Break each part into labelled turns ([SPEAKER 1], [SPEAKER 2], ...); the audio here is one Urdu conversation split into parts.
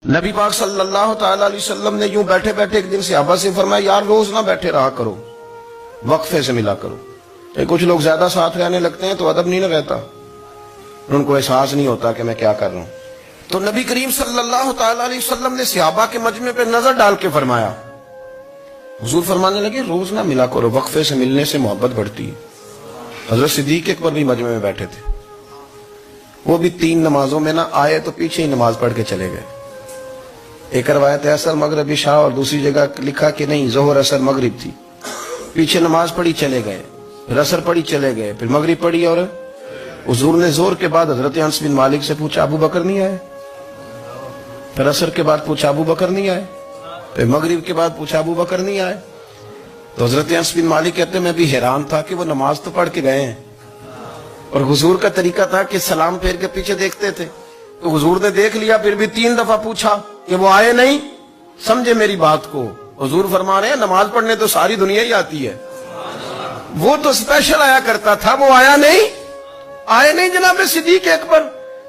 [SPEAKER 1] نبی پاک صلی اللہ تعالی علیہ وسلم نے یوں بیٹھے بیٹھے ایک دن صحابہ سے فرمایا یار روز نہ بیٹھے رہا کرو، وقفے سے ملا کرو۔ کچھ لوگ زیادہ ساتھ رہنے لگتے ہیں تو ادب نہیں نہ رہتا، ان کو احساس نہیں ہوتا کہ میں کیا کر رہا ہوں۔ تو نبی کریم صلی اللہ تعالی علیہ وسلم نے صحابہ کے مجمع پہ نظر ڈال کے فرمایا، حضور فرمانے لگے روز نہ ملا کرو، وقفے سے ملنے سے محبت بڑھتی ہے۔ حضرت صدیق اکبر بھی مجمع میں بیٹھے تھے، وہ بھی 3 نمازوں میں نہ آئے تو پیچھے ہی نماز پڑھ کے چلے گئے۔ ایک روایت ہے عصر مغرب عشاء، اور دوسری جگہ لکھا کہ نہیں ظہر عصر مغرب تھی، پیچھے نماز پڑھی چلے گئے، پھر عصر پڑھی چلے گئے، پھر مغرب پڑھی، اور حضور نے زور کے بعد حضرت انس بن مالک سے پوچھا ابو بکر نہیں آئے؟ پھر عصر کے بعد پوچھا ابو بکر نہیں آئے؟ پھر مغرب کے بعد پوچھا ابو بکر نہیں آئے؟ تو حضرت انس بن مالک کہتے میں بھی حیران تھا کہ وہ نماز تو پڑھ کے گئے ہیں، اور حضور کا طریقہ تھا کہ سلام پھیر کے پیچھے دیکھتے تھے، تو حضور نے دیکھ لیا، پھر بھی 3 دفعہ پوچھا کہ وہ آئے نہیں؟ سمجھے میری بات کو؟ حضور فرما رہے ہیں نماز پڑھنے تو ساری دنیا ہی آتی ہے، وہ تو اسپیشل آیا کرتا تھا، وہ آیا نہیں؟ آئے نہیں جناب صدیق اکبر؟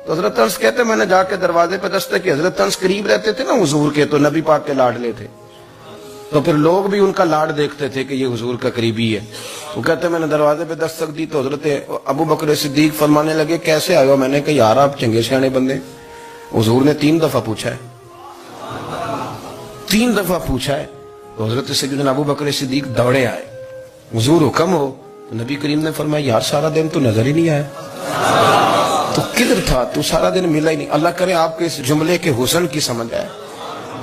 [SPEAKER 1] تو حضرت انس کہتے میں نے جا کے دروازے پہ دستک کی، حضرت انس قریب رہتے تھے نا حضور کے، تو نبی پاک کے لاڈلے تھے، تو پھر لوگ بھی ان کا لاڈ دیکھتے تھے کہ یہ حضور کا قریبی ہے۔ وہ کہتے میں نے دروازے پہ دستک دی تو حضرت ابو بکر صدیق فرمانے لگے کیسے آئے ہو؟ میں نے کہا یار آپ چنگے سیانے بندے، حضور نے 3 دفعہ پوچھا ہے، 3 دفعہ پوچھا ہے۔ تو حضرت سیدنا ابو بکر صدیق دوڑے آئے، حضور حکم ہو؟ تو نبی کریم نے فرمایا یار سارا دن تو نظر ہی نہیں آیا، تو کدھر تھا تو؟ سارا دن ملا ہی نہیں۔ اللہ کرے آپ کے اس جملے کے حسن کی سمجھ آئے۔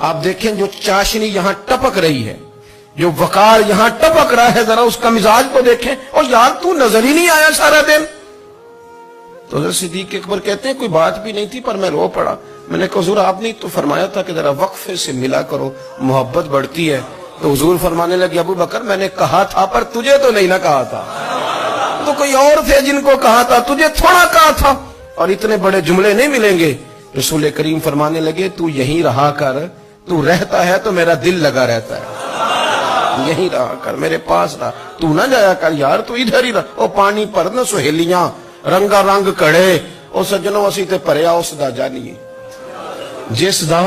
[SPEAKER 1] آپ دیکھیں جو چاشنی یہاں ٹپک رہی ہے، جو وقار یہاں ٹپک رہا ہے، ذرا اس کا مزاج کو دیکھیں، اور یار تو نظر ہی نہیں آیا سارا دن۔ تو حضرت صدیق اکبر کہتے ہیں کوئی بات بھی نہیں تھی پر میں رو پڑا۔ میں نے کہا حضور آپ نے تو فرمایا تھا کہ ذرا وقفے سے ملا کرو، محبت بڑھتی ہے۔ تو حضور فرمانے لگے ابو بکر میں نے کہا تھا پر تجھے تو نہیں نہ کہا تھا، تو کوئی اور تھے جن کو کہا تھا، تجھے تھوڑا کہا تھا، اور اتنے بڑے جملے نہیں ملیں گے۔ رسول کریم فرمانے لگے تو یہیں رہا کر، تو رہتا ہے تو میرا دل لگا رہتا ہے، یہیں رہا کر، میرے پاس رہا، تو نہ جایا کر یار، تو ادھر ہی رہا۔ او پانی پر نہ سہیلیاں رنگا رنگ کڑے، او سجنوں اسی تے پریا اس دا جانیے جس دا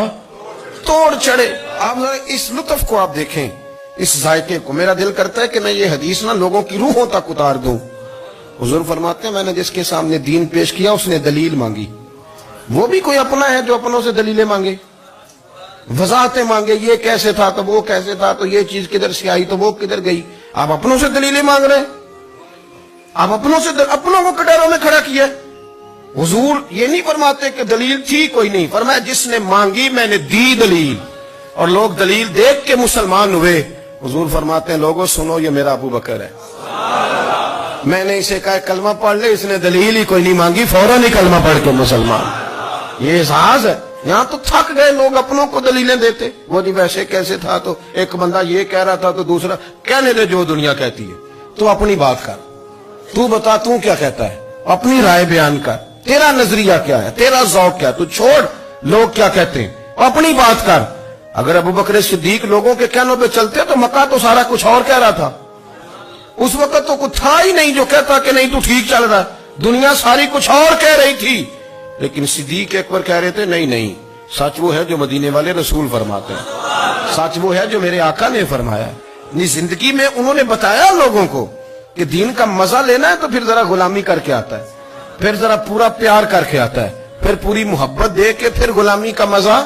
[SPEAKER 1] توڑ چڑھے۔ آپ اس لطف کو آپ دیکھیں، اس ذائقے کو۔ میرا دل کرتا ہے کہ میں یہ حدیث نہ لوگوں کی روحوں تک اتار دوں۔ حضور فرماتے ہیں میں نے جس کے سامنے دین پیش کیا اس نے دلیل مانگی، وہ بھی کوئی اپنا ہے جو اپنوں سے دلیلیں مانگے، وضاحتیں مانگے، یہ کیسے تھا تو وہ کیسے تھا، تو یہ چیز کدھر سے آئی تو وہ کدھر گئی۔ آپ اپنوں سے دلیلیں مانگ رہے ہیں، آپ اپنوں کو کٹوروں میں کھڑا کیا۔ حضور یہ نہیں فرماتے کہ دلیل تھی کوئی نہیں، فرمایا جس نے مانگی میں نے دی دلیل، اور لوگ دلیل دیکھ کے مسلمان ہوئے۔ حضور فرماتے ہیں لوگوں سنو یہ میرا ابو بکر ہے، میں نے اسے کہا کلمہ پڑھ لے، اس نے دلیل ہی کوئی نہیں مانگی، فوراً ہی کلمہ پڑھ کے مسلمان۔ یہ احساس ہے۔ یہاں تو تھک گئے لوگ اپنوں کو دلیلیں دیتے، وہ جی ویسے کیسے تھا، تو ایک بندہ یہ کہہ رہا تھا تو دوسرا کہنے دے جو دنیا کہتی ہے، تو اپنی بات کر، تو بتا تو کیا کہتا ہے، اپنی رائے بیان کر، تیرا نظریہ کیا ہے، تیرا ذوق کیا ہے، تو چھوڑ لوگ کیا کہتے ہیں، اپنی بات کر۔ اگر ابو بکر صدیق لوگوں کے کہنوں پہ چلتے تو مکہ تو سارا کچھ اور کہہ رہا تھا، اس وقت تو کچھ تھا ہی نہیں جو کہتا کہ نہیں تو ٹھیک چل رہا ہے، دنیا ساری کچھ اور کہہ رہی تھی، لیکن صدیق ایک بار کہہ رہے تھے نہیں نہیں، سچ وہ ہے جو مدینے والے رسول فرماتے ہیں، سچ وہ ہے جو میرے آقا نے فرمایا ہے۔ اپنی زندگی میں انہوں نے بتایا لوگوں کو کہ دین کا مزہ لینا ہے تو پھر ذرا غلامی کر کے آتا ہے، پھر ذرا پورا پیار کر کے آتا ہے، پھر پوری محبت دے کے پھر غلامی کا مزہ